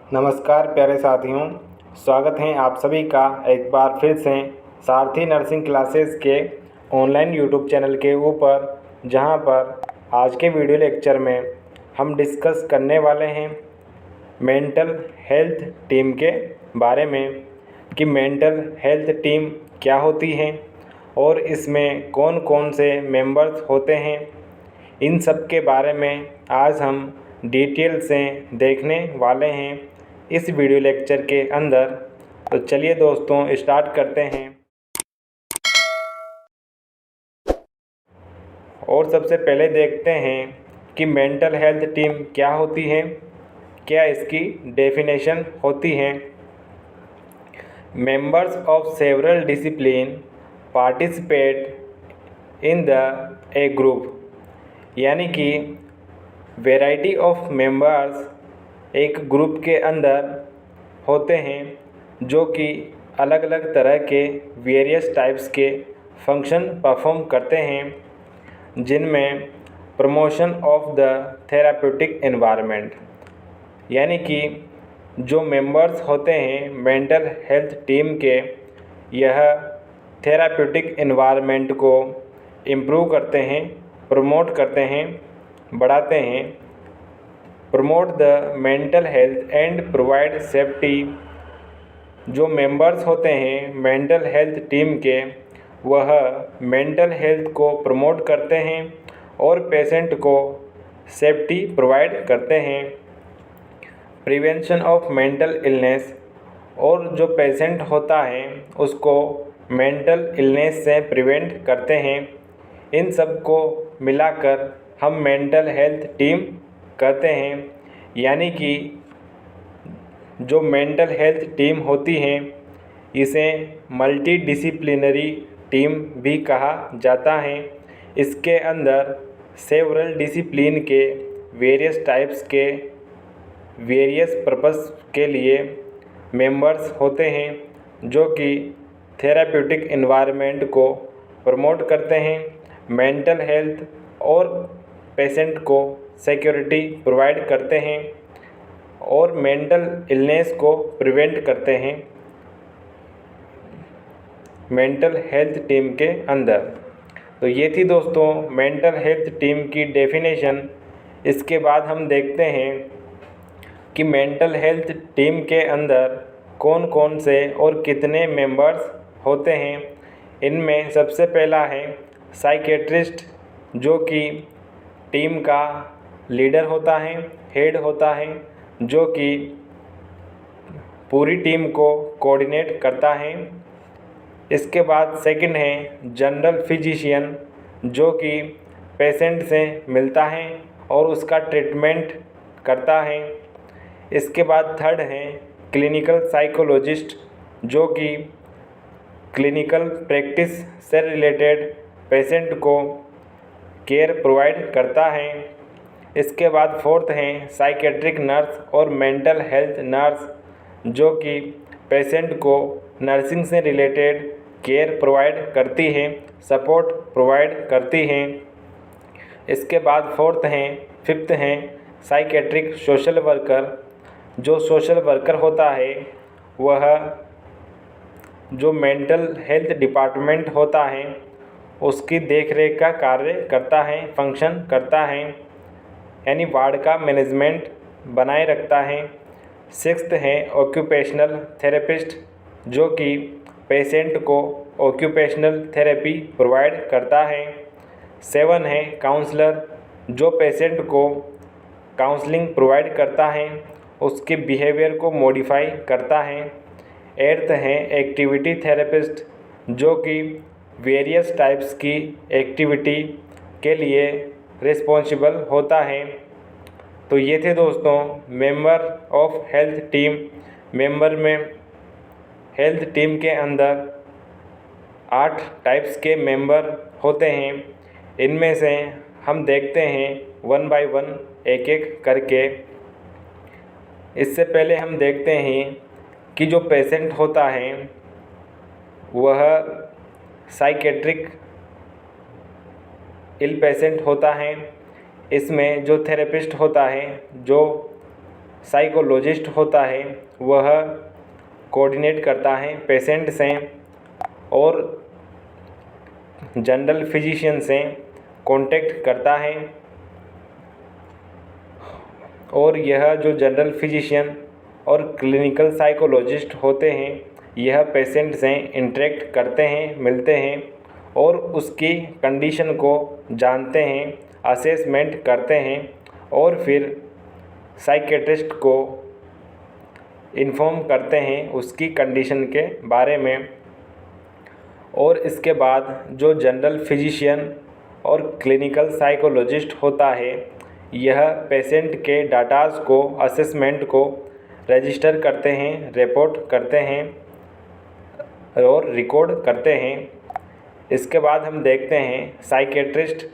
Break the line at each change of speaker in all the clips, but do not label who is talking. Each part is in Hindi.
नमस्कार प्यारे साथियों, स्वागत है आप सभी का एक बार फिर से सारथी नर्सिंग क्लासेस के ऑनलाइन यूट्यूब चैनल के ऊपर, जहां पर आज के वीडियो लेक्चर में हम डिस्कस करने वाले हैं मेंटल हेल्थ टीम के बारे में कि मेंटल हेल्थ टीम क्या होती है और इसमें कौन कौन से मेंबर्स होते हैं। इन सब के बारे में आज हम डिटेल से देखने वाले हैं इस वीडियो लेक्चर के अंदर। तो चलिए दोस्तों स्टार्ट करते हैं। और सबसे पहले देखते हैं कि मेंटल हेल्थ टीम क्या होती है, क्या इसकी डेफिनेशन होती है। Members of several discipline participate in the A group, यानी कि वैरायटी ऑफ मेंबर्स एक ग्रुप के अंदर होते हैं जो कि अलग अलग तरह के वेरियस टाइप्स के फंक्शन परफॉर्म करते हैं, जिनमें promotion of the therapeutic environment, यानी कि जो मेंबर्स होते हैं मेंटल हेल्थ टीम के, यह थेराप्यूटिक एनवायरनमेंट को इम्प्रूव करते हैं, प्रमोट करते हैं, बढ़ाते हैं। Promote the mental health and provide safety. जो मेंबर्स होते हैं मेंटल हेल्थ टीम के, वह मेंटल हेल्थ को प्रमोट करते हैं और पेशेंट को सेफ्टी प्रोवाइड करते हैं। प्रिवेंशन ऑफ मेंटल इलनेस, और जो पेशेंट होता है उसको मेंटल इलनेस से प्रिवेंट करते हैं। इन सब को मिलाकर हम मेंटल हेल्थ टीम कहते हैं, यानी कि जो मेंटल हेल्थ टीम होती हैं इसे मल्टी डिसिप्लिनरी टीम भी कहा जाता है। इसके अंदर सेवरल डिसिप्लिन के वेरियस टाइप्स के वेरियस पर्पस के लिए मेंबर्स होते हैं जो कि थेराप्यूटिक एनवायरनमेंट को प्रमोट करते हैं, मेंटल हेल्थ और पेशेंट को सिक्योरिटी प्रोवाइड करते हैं और मेंटल इलनेस को प्रिवेंट करते हैं मेंटल हेल्थ टीम के अंदर। तो ये थी दोस्तों मेंटल हेल्थ टीम की डेफिनेशन। इसके बाद हम देखते हैं कि मेंटल हेल्थ टीम के अंदर कौन कौन से और कितने मेंबर्स होते हैं। इनमें सबसे पहला है साइकेट्रिस्ट, जो कि टीम का लीडर होता है, हेड होता है, जो कि पूरी टीम को कोऑर्डिनेट करता है। इसके बाद सेकंड है जनरल फिजिशियन, जो कि पेशेंट से मिलता है और उसका ट्रीटमेंट करता है। इसके बाद थर्ड है क्लिनिकल साइकोलॉजिस्ट, जो कि क्लिनिकल प्रैक्टिस से रिलेटेड पेशेंट को केयर प्रोवाइड करता है। इसके बाद फोर्थ हैं साइकेट्रिक नर्स और मेंटल हेल्थ नर्स, जो कि पेशेंट को नर्सिंग से रिलेटेड केयर प्रोवाइड करती है, सपोर्ट प्रोवाइड करती हैं। इसके बाद फिफ्थ हैं साइकेट्रिक सोशल वर्कर। जो सोशल वर्कर होता है वह जो मेंटल हेल्थ डिपार्टमेंट होता है उसकी देखरेख का कार्य करता है, फंक्शन करता है, यानी वार्ड का मैनेजमेंट बनाए रखता है। सिक्स्थ है ऑक्यूपेशनल थेरेपिस्ट, जो कि पेशेंट को ऑक्यूपेशनल थेरेपी प्रोवाइड करता है। 7 है काउंसलर, जो पेशेंट को काउंसलिंग प्रोवाइड करता है, उसके बिहेवियर को मॉडिफाई करता है। 8th है एक्टिविटी थेरेपिस्ट, जो कि वेरियस टाइप्स की एक्टिविटी के लिए रिस्पॉन्सिबल होता है। तो ये थे दोस्तों member of health team. Member में हेल्थ टीम के अंदर 8 टाइप्स के मेंबर होते हैं। इनमें से हम देखते हैं वन बाय वन, एक एक करके। इससे पहले हम देखते हैं कि जो पेशेंट होता है वह साइकेट्रिक इल पेशेंट होता है। इसमें जो थेरेपिस्ट होता है, जो साइकोलॉजिस्ट होता है वह कोऑर्डिनेट करता है पेशेंट से और जनरल फिजिशियन से कांटेक्ट करता है। और यह जो जनरल फिजिशियन और क्लिनिकल साइकोलॉजिस्ट होते हैं यह पेशेंट से इंटरेक्ट करते हैं, मिलते हैं और उसकी कंडीशन को जानते हैं, असेसमेंट करते हैं और फिर साइकेट्रिस्ट को इन्फॉर्म करते हैं उसकी कंडीशन के बारे में। और इसके बाद जो जनरल फिजिशियन और क्लिनिकल साइकोलॉजिस्ट होता है यह पेशेंट के डाटास को, असेसमेंट को रजिस्टर करते हैं, रिपोर्ट करते हैं और रिकॉर्ड करते हैं। इसके बाद हम देखते हैं साइकेट्रिस्ट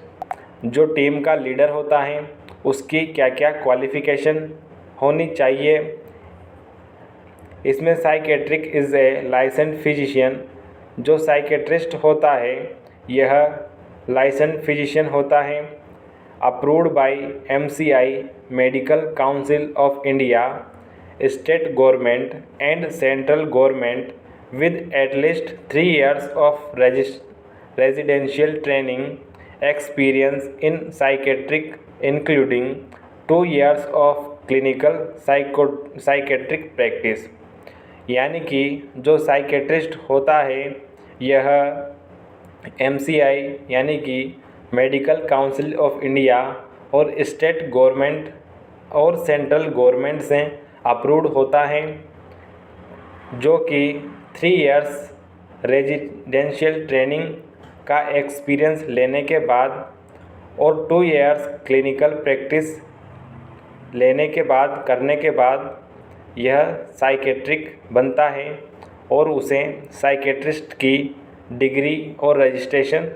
जो टीम का लीडर होता है उसकी क्या क्या क्वालिफ़िकेशन होनी चाहिए। इसमें psychiatric is a licensed physician, जो साइकेट्रिस्ट होता है यह लाइसेंस्ड फिजिशियन होता है, approved by MCI medical council of India, state government and central government with at least 3 years of residential training experience in psychiatric including 2 years of clinical psychiatric practice। यानी कि जो साइकेट्रिस्ट होता है यह MCI यानी कि मेडिकल काउंसिल ऑफ इंडिया और स्टेट गवर्नमेंट और सेंट्रल गवर्नमेंट से अप्रूव्ड होता है, जो कि 3 इयर्स रेजिडेंशियल ट्रेनिंग का एक्सपीरियंस लेने के बाद और 2 इयर्स क्लिनिकल प्रैक्टिस लेने के बाद करने के बाद यह साइकेट्रिक बनता है और उसे साइकेट्रिस्ट की डिग्री और रजिस्ट्रेशन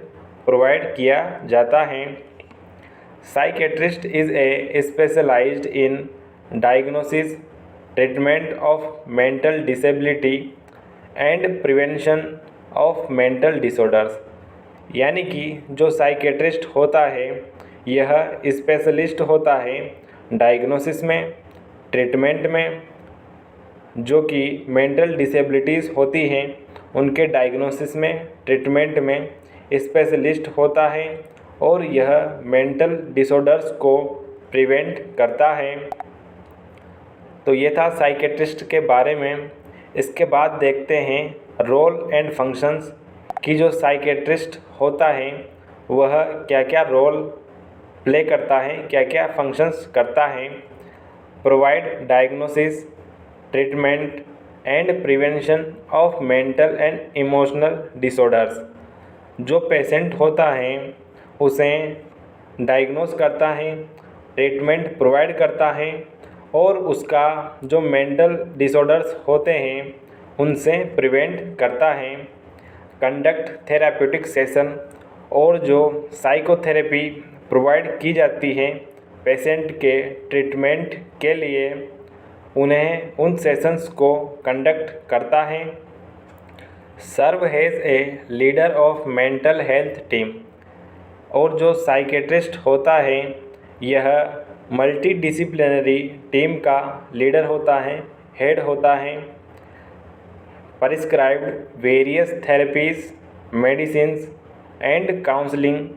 प्रोवाइड किया जाता है। Psychiatrist is a specialised in diagnosis, treatment of mental disability and prevention of mental disorders. यानी कि जो साइकेट्रिस्ट होता है यह स्पेशलिस्ट होता है डायग्नोसिस में, ट्रीटमेंट में, जो कि मेंटल डिसेबिलिटीज़ होती हैं उनके डायग्नोसिस में, ट्रीटमेंट में स्पेशलिस्ट होता है और यह मेंटल डिसऑर्डर्स को प्रिवेंट करता है। तो ये था साइकेट्रिस्ट के बारे में। इसके बाद देखते हैं रोल एंड फंक्शंस कि जो साइकेट्रिस्ट होता है वह क्या क्या रोल प्ले करता है, क्या क्या फंक्शंस करता है। Provide diagnosis, treatment and prevention of mental and emotional disorders. जो पेशेंट होता है उसे डायग्नोस करता है, ट्रीटमेंट प्रोवाइड करता है और उसका जो मेंटल डिसऑर्डर्स होते हैं उनसे प्रिवेंट करता है। कंडक्ट थेराप्यूटिक सेशन और जो साइकोथेरेपी प्रोवाइड की जाती है पेशेंट के ट्रीटमेंट के लिए उन्हें उन सेशंस को कंडक्ट करता है। Serve has a leader of mental health team, और जो साइकेट्रिस्ट होता है यह मल्टी डिसिप्लिनरी टीम का लीडर होता है, हेड होता है। Prescribed various therapies, medicines and counselling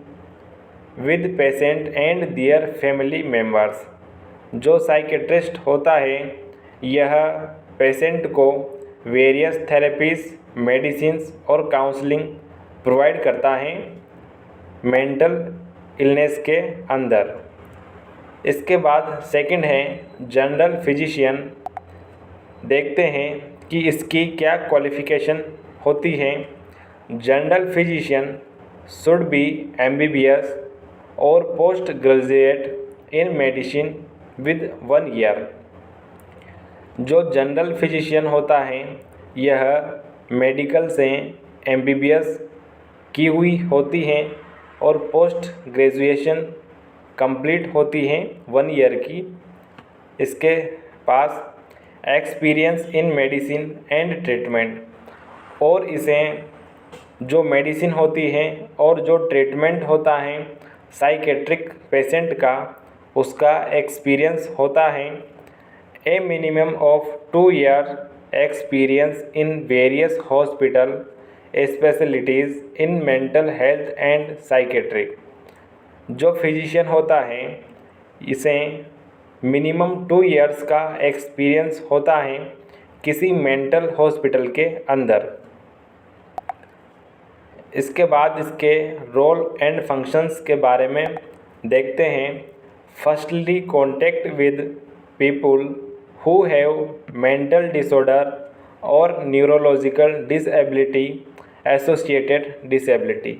with patient and their family members. जो साइकेट्रिस्ट होता है यह पेशेंट को वेरियस थेरेपीज, मेडिसिन्स और काउंसलिंग प्रोवाइड करता है मेंटल इलनेस के अंदर। इसके बाद सेकंड है जनरल फिजिशियन। देखते हैं कि इसकी क्या क्वालिफ़िकेशन होती है। General physician should be MBBS और post graduate in medicine with 1 year. जो जनरल फिजिशियन होता है यह मेडिकल से MBBS की हुई होती हैं और पोस्ट ग्रेजुएशन कंप्लीट होती हैं 1 ईयर की। इसके पास experience in medicine and treatment, और इसे जो मेडिसिन होती है और जो ट्रीटमेंट होता है साइकेट्रिक पेशेंट का उसका एक्सपीरियंस होता है। A minimum of 2 years experience in various hospital specialties in mental health and psychiatry। जो फिजिशियन होता है इसे मिनिमम 2 years का एक्सपीरियंस होता है किसी मेंटल हॉस्पिटल के अंदर। इसके बाद इसके रोल एंड फंक्शंस के बारे में देखते हैं। Firstly contact with people who have mental disorder और न्यूरोलॉजिकल डिसेबिलिटी एसोसिएटेड डिसेबिलिटी,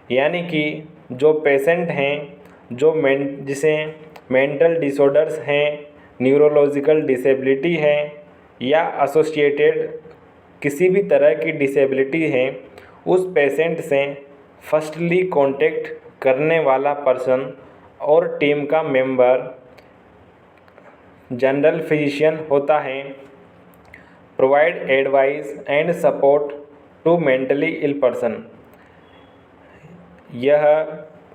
यानी कि जो पेशेंट हैं जिसे मेंटल डिसऑर्डर्स हैं, न्यूरोलॉजिकल डिसेबिलिटी है या एसोसिएटेड किसी भी तरह की डिसेबिलिटी है, उस पेशेंट से फर्स्टली कॉन्टैक्ट करने वाला पर्सन और टीम का मेंबर जनरल फिजिशियन होता है। Provide advice and support to mentally ill person, यह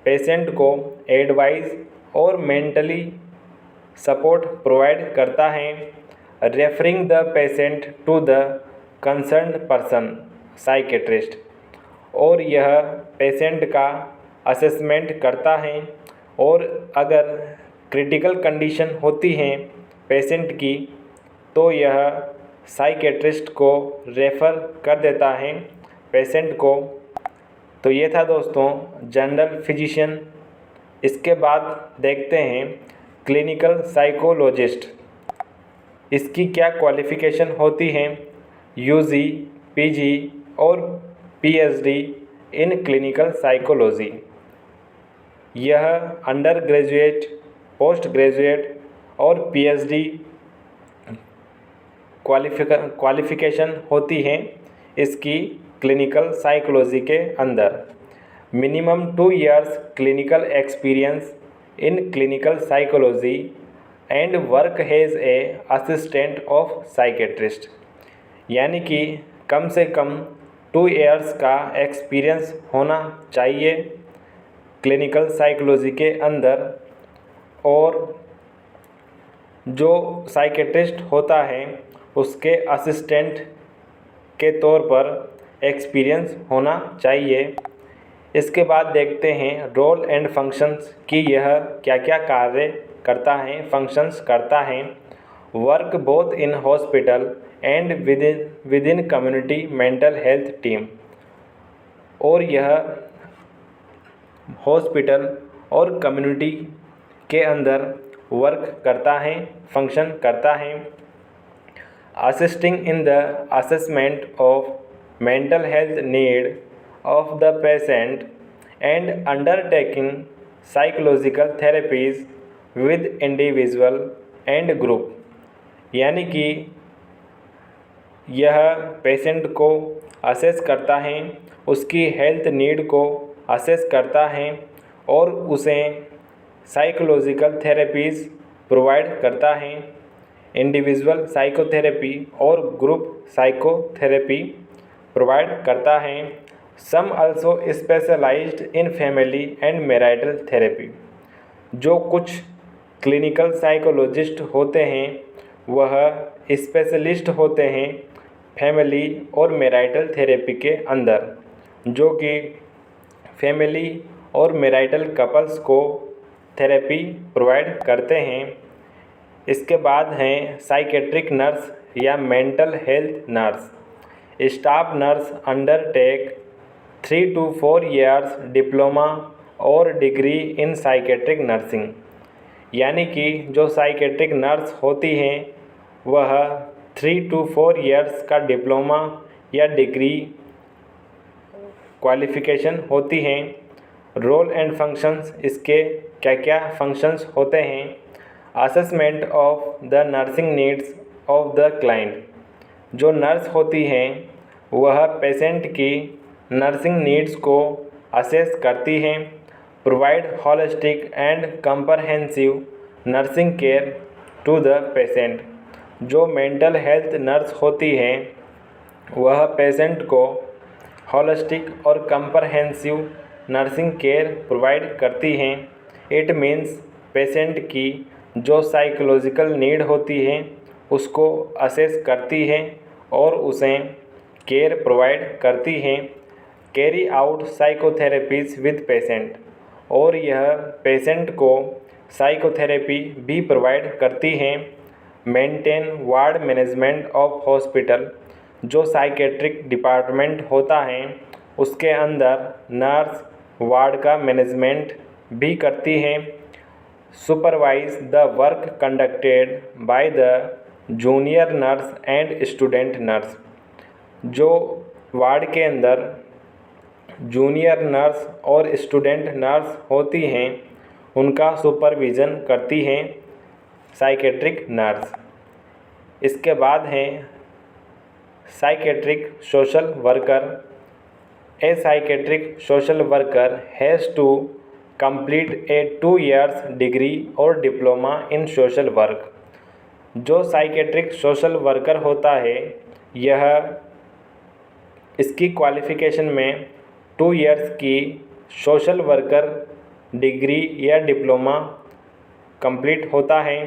पेशेंट को एडवाइस और मेंटली सपोर्ट प्रोवाइड करता है। Referring the patient to the concerned person psychiatrist, और यह पेशेंट का असेसमेंट करता है और अगर क्रिटिकल कंडीशन होती है पेशेंट की तो यह साइकेट्रिस्ट को रेफ़र कर देता है पेशेंट को। तो ये था दोस्तों जनरल फिजिशियन। इसके बाद देखते हैं क्लिनिकल साइकोलॉजिस्ट। इसकी क्या क्वालिफ़िकेशन होती है? यूजी, पीजी और पीएचडी इन क्लिनिकल साइकोलॉजी। यह अंडर ग्रेजुएट, पोस्ट ग्रेजुएट और पीएचडी क्वालिफ़िकेशन होती है इसकी क्लिनिकल साइकोलॉजी के अंदर। Minimum 2 years clinical experience in clinical psychology and work has a assistant of psychiatrist, यानी कि कम से कम 2 years का एक्सपीरियंस होना चाहिए क्लिनिकल साइकोलॉजी के अंदर। और जो साइकेट्रिस्ट होता है उसके असिस्टेंट के तौर पर एक्सपीरियंस होना चाहिए। इसके बाद देखते हैं रोल एंड फंक्शंस कि यह क्या क्या कार्य करता है, फंक्शंस करता है। Work both in hospital and with in community mental health team, और यह हॉस्पिटल और कम्युनिटी के अंदर वर्क करता है, फंक्शन करता है। Assisting in the assessment of mental health need of the patient and undertaking psychological therapies with individual and group, यानी कि यह पेशेंट को असेस करता है, उसकी हेल्थ नीड को असेस करता है और उसे साइकोलॉजिकल थेरेपीज़ प्रोवाइड करता है। इंडिविजुअल साइकोथेरेपी और ग्रुप साइकोथेरेपी प्रोवाइड करता है। Some also specialised in family and marital therapy. जो कुछ क्लिनिकल साइकोलॉजिस्ट होते हैं वह स्पेशलिस्ट होते हैं फैमिली और मैरिटल थेरेपी के अंदर, जो कि फैमिली और मैरिटल कपल्स को थेरेपी प्रोवाइड करते हैं। इसके बाद हैं साइकेट्रिक नर्स या mental health nurse. Staff nurse undertake 3 to 4 years diploma और डिग्री इन साइकेट्रिक नर्सिंग, यानी कि जो साइकेट्रिक नर्स होती हैं वह 3 to 4 years का डिप्लोमा या डिग्री क्वालिफ़िकेशन होती हैं। रोल एंड फंक्शंस, इसके क्या क्या फंक्शंस होते हैं? Assessment of the nursing needs of the client. जो नर्स होती हैं वह पेशेंट की नर्सिंग नीड्स को असेस करती हैं। Provide holistic and comprehensive nursing care to the patient. जो मेंटल हेल्थ नर्स होती हैं वह पेशेंट को होलिस्टिक और कंप्रहेंसिव नर्सिंग केयर प्रोवाइड करती हैं। इट मीन्स पेशेंट की जो साइकोलॉजिकल नीड होती है उसको असेस करती है और उसे केयर प्रोवाइड करती है। Carry out psychotherapies with patient, और यह पेशेंट को साइकोथेरेपी भी प्रोवाइड करती हैं। Maintain ward management of hospital, जो साइकेट्रिक डिपार्टमेंट होता है उसके अंदर नर्स वार्ड का मैनेजमेंट भी करती हैं। Supervise the work conducted by the junior nurse and student nurse, जो वार्ड के अंदर जूनियर नर्स और स्टूडेंट नर्स होती हैं उनका सुपरविज़न करती हैं साइकेट्रिक नर्स। इसके बाद हैं psychiatric social worker. A psychiatric social worker has to complete a 2 years degree और डिप्लोमा इन सोशल वर्क। जो साइकेट्रिक सोशल वर्कर होता है यह इसकी क्वालिफ़िकेशन में 2 years की सोशल वर्कर डिग्री या डिप्लोमा कंप्लीट होता है।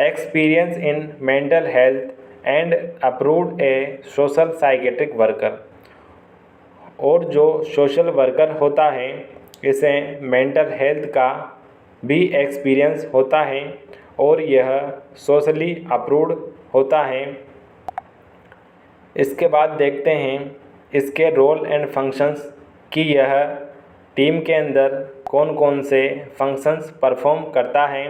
Experience in mental health and approved a social psychiatric worker, और जो सोशल वर्कर होता है इसे मेंटल हेल्थ का भी एक्सपीरियंस होता है और यह सोशली अप्रूव्ड होता है। इसके बाद देखते हैं इसके रोल एंड फंक्शंस कि यह टीम के अंदर कौन कौन से फंक्शंस परफॉर्म करता है।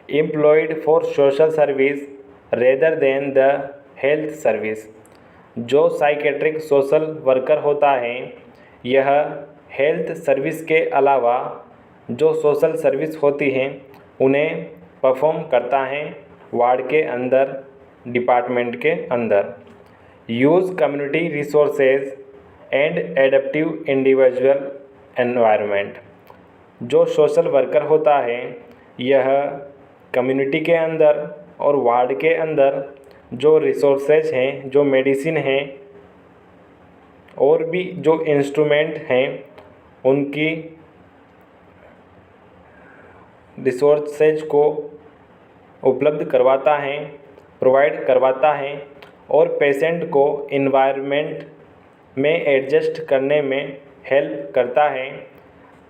Employed for social service rather than the health service, जो साइकेट्रिक सोशल वर्कर होता है यह हेल्थ सर्विस के अलावा जो सोशल सर्विस होती हैं उन्हें परफॉर्म करता है वार्ड के अंदर, डिपार्टमेंट के अंदर। Use community resources and adaptive individual environment, जो सोशल वर्कर होता है यह कम्युनिटी के अंदर और वार्ड के अंदर जो रिसोर्सेज हैं, जो मेडिसिन हैं और भी जो इंस्ट्रूमेंट हैं उनकी रिसोर्सेज को उपलब्ध करवाता है, प्रोवाइड करवाता है और पेशेंट को इन्वायरमेंट में एडजस्ट करने में हेल्प करता है।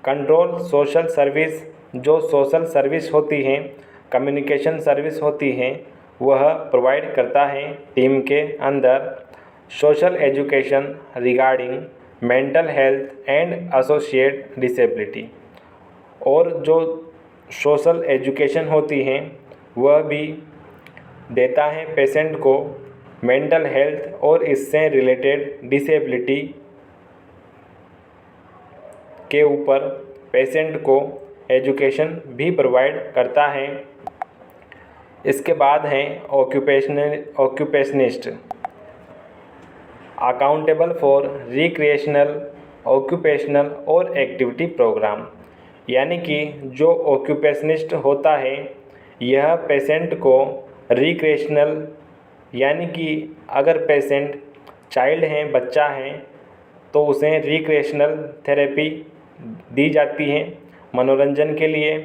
कंट्रोल सोशल सर्विस, जो सोशल सर्विस होती हैं, कम्युनिकेशन सर्विस होती हैं वह प्रोवाइड करता है टीम के अंदर। Social education regarding mental health and associate disability, और जो सोशल एजुकेशन होती हैं वह भी देता है पेशेंट को मेंटल हेल्थ और इससे रिलेटेड डिसेबिलिटी के ऊपर पेशेंट को एजुकेशन भी प्रोवाइड करता है। इसके बाद हैं ऑक्यूपेशनिस्ट, अकाउंटेबल फॉर रिक्रिएशनल, ऑक्यूपेशनल और एक्टिविटी प्रोग्राम, यानी कि जो ऑक्यूपेशनिस्ट होता है यह पेशेंट को रिक्रिएशनल, यानी कि अगर पेशेंट चाइल्ड हैं, बच्चा है तो उसे रिक्रिएशनल थेरेपी दी जाती है मनोरंजन के लिए।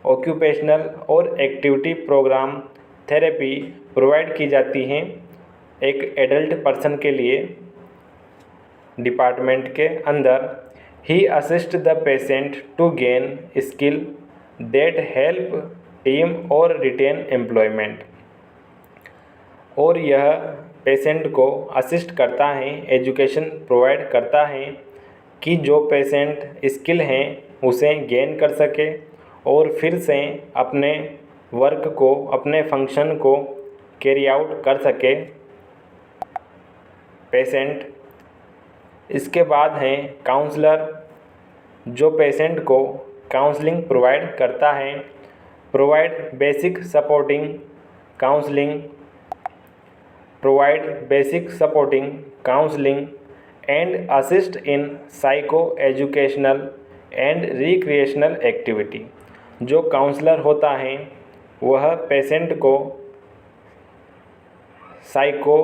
ऑक्यूपेशनल और एक्टिविटी प्रोग्राम थेरेपी प्रोवाइड की जाती हैं एक एडल्ट पर्सन के लिए डिपार्टमेंट के अंदर। He assist the patient to gain skill that help team और रिटेन एम्प्लॉयमेंट, और यह पेशेंट को असिस्ट करता है, एजुकेशन प्रोवाइड करता है कि जो पेशेंट स्किल हैं उसे गेन कर सके और फिर से अपने वर्क को, अपने फंक्शन को कैरी आउट कर सके पेशेंट। इसके बाद हैं काउंसलर, जो पेशेंट को काउंसलिंग प्रोवाइड करता है। Provide basic supporting counselling, provide basic supporting counselling and assist in psycho educational and recreational activity. जो काउंसलर होता है वह पेशेंट को साइको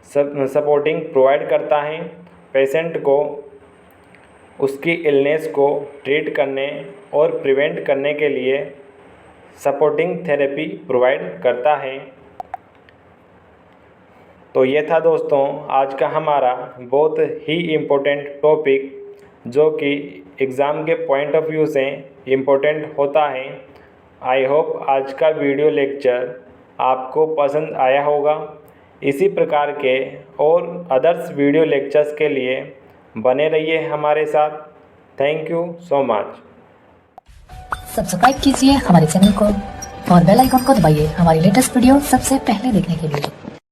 सपोर्टिंग प्रोवाइड करता है, पेशेंट को उसकी इलनेस को ट्रीट करने और प्रिवेंट करने के लिए सपोर्टिंग थेरेपी प्रोवाइड करता है। तो ये था दोस्तों आज का हमारा बहुत ही इम्पोर्टेंट टॉपिक, जो कि एग्ज़ाम के पॉइंट ऑफ व्यू से इम्पोर्टेंट होता है। आई होप आज का वीडियो लेक्चर आपको पसंद आया होगा। इसी प्रकार के और अदर्स वीडियो लेक्चर्स के लिए बने रहिए हमारे साथ। Thank you so much.
Subscribe कीजिए हमारे चैनल को और बेल आइकन को दबाइए हमारी लेटेस्ट वीडियो सबसे पहले देखने के लिए।